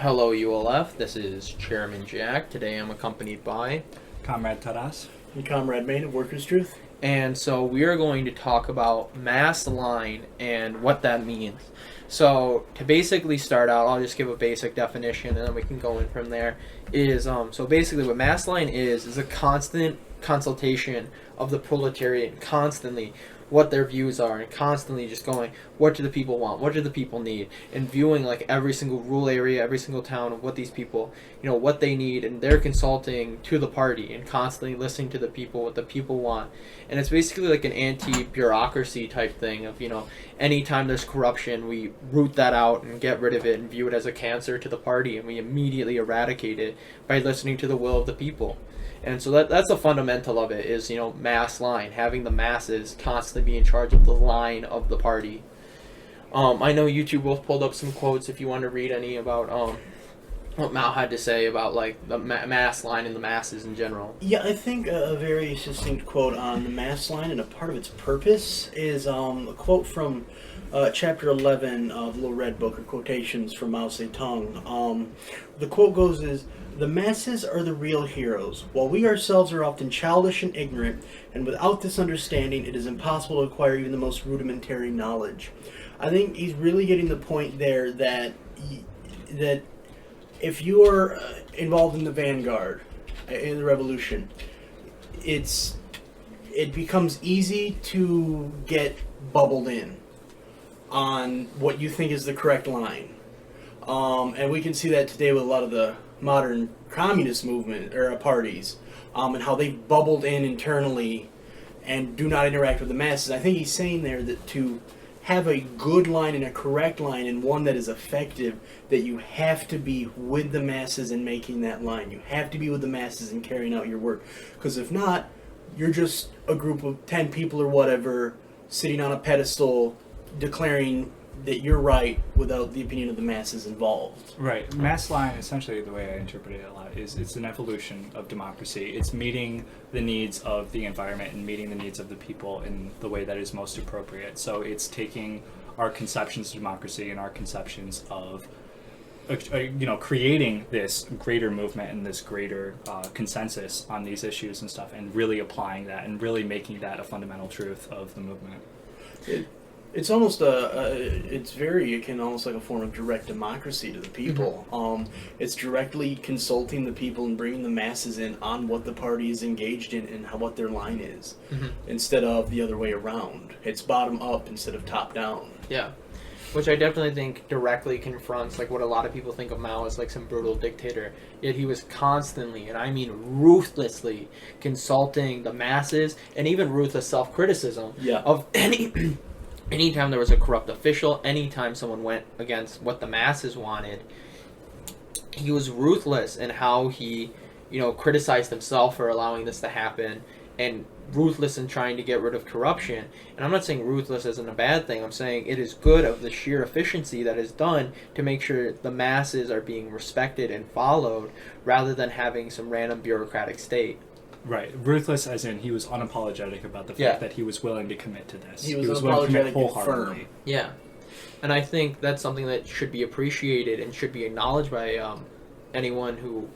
Hello, ULF. This is Chairman Jack. Today I'm accompanied by... Comrade Taras. And Comrade Maine of Workers' Truth. And so we are going to talk about mass line and what that means. So to basically start out, I'll just give a basic definition and then we can go in from there. So basically what mass line is a constant consultation of the proletariat, constantly what their views are, and constantly just going, what do the people want, what do the people need, and viewing like every single rural area, every single town of what these people, what they need, and they're consulting to the party and constantly listening to the people, what the people want. And it's basically like an anti-bureaucracy type thing of, anytime there's corruption, we root that out and get rid of it and view it as a cancer to the party, and we immediately eradicate it by listening to the will of the people. And so that's the fundamental of it is, mass line, having the masses constantly be in charge of the line of the party. I know you two both pulled up some quotes if you want to read any about what Mao had to say about like the mass line and the masses in general. Yeah, I think a very succinct quote on the mass line and a part of its purpose is a quote from chapter 11 of Little Red Book, or quotations from Mao Zedong. The quote goes is, "The masses are the real heroes. While we ourselves are often childish and ignorant, and without this understanding it is impossible to acquire even the most rudimentary knowledge." I think he's really getting the point there that if you are involved in the vanguard, in the revolution, it becomes easy to get bubbled in on what you think is the correct line. And we can see that today with a lot of the modern communist movement or parties, and how they've bubbled in internally and do not interact with the masses. I think he's saying there that to have a good line and a correct line and one that is effective, that you have to be with the masses in making that line. You have to be with the masses in carrying out your work. Because if not, you're just a group of 10 people or whatever sitting on a pedestal declaring that you're right without the opinion of the masses involved. Right. Mass line, essentially the way I interpret it a lot, is it's an evolution of democracy. It's meeting the needs of the environment and meeting the needs of the people in the way that is most appropriate. So it's taking our conceptions of democracy and our conceptions of creating this greater movement and this greater consensus on these issues and stuff, and really applying that and really making that a fundamental truth of the movement. It's almost akin almost like a form of direct democracy to the people. Mm-hmm. It's directly consulting the people and bringing the masses in on what the party is engaged in and what their line is, instead of the other way around. It's bottom up instead of top down. Yeah. Which I definitely think directly confronts like what a lot of people think of Mao as like some brutal dictator. Yet he was constantly, and I mean ruthlessly, consulting the masses and even ruthless self-criticism of anytime there was a corrupt official, anytime someone went against what the masses wanted. He was ruthless in how he, criticized himself for allowing this to happen, and ruthless in trying to get rid of corruption. And I'm not saying ruthless isn't a bad thing. I'm saying it is good of the sheer efficiency that is done to make sure the masses are being respected and followed, rather than having some random bureaucratic state. Right. Ruthless as in he was unapologetic about the fact that he was willing to commit to this. He was willing to commit unapologetic wholeheartedly. and firm. Yeah. And I think that's something that should be appreciated and should be acknowledged by anyone who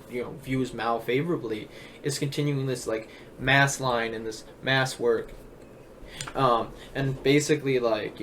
views Mao favorably, is continuing this like mass line and this mass work, and basically like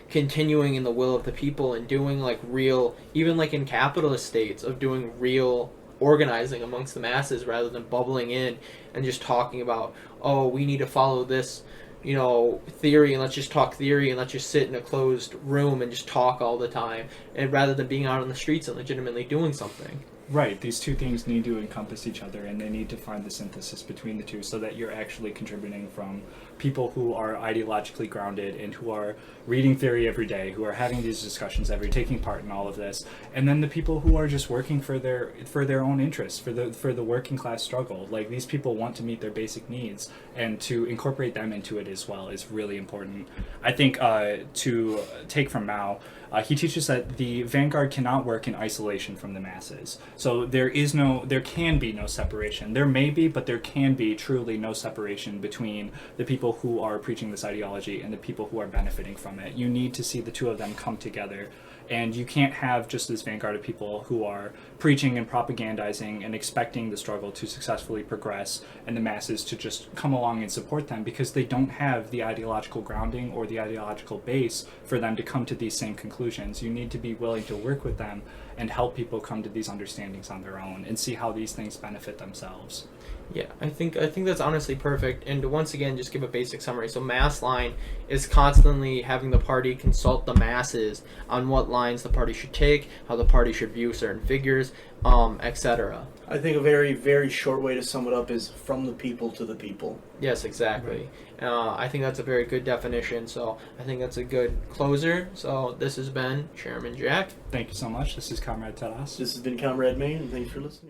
continuing in the will of the people and doing like real, even like in capitalist states, of doing real organizing amongst the masses rather than bubbling in and just talking about, oh, we need to follow this theory, and let's just talk theory, and let's just sit in a closed room and just talk all the time, and rather than being out on the streets and legitimately doing something. Right. These two things need to encompass each other, and they need to find the synthesis between the two so that you're actually contributing from people who are ideologically grounded and who are reading theory every day, who are having these discussions taking part in all of this, and then the people who are just working for their own interests, for the working class struggle. Like, these people want to meet their basic needs, and to incorporate them into it as well is really important. I think to take from Mao, he teaches that the vanguard cannot work in isolation from the masses. So there can be no separation. There may be, but there can be truly no separation between the people who are preaching this ideology and the people who are benefiting from it. You need to see the two of them come together And you can't have just this vanguard of people who are preaching and propagandizing and expecting the struggle to successfully progress and the masses to just come along and support them, because they don't have the ideological grounding or the ideological base for them to come to these same conclusions. You need to be willing to work with them and help people come to these understandings on their own and see how these things benefit themselves. Yeah, I think that's honestly perfect. And to once again just give a basic summary. So mass line is constantly having the party consult the masses on what lines the party should take, how the party should view certain figures, etc. I think a very, very short way to sum it up is from the people to the people. Yes, exactly. I think that's a very good definition. So I think that's a good closer. So this has been Chairman Jack. Thank you so much. This is Comrade Taras. This has been Comrade Maine, and thanks for listening.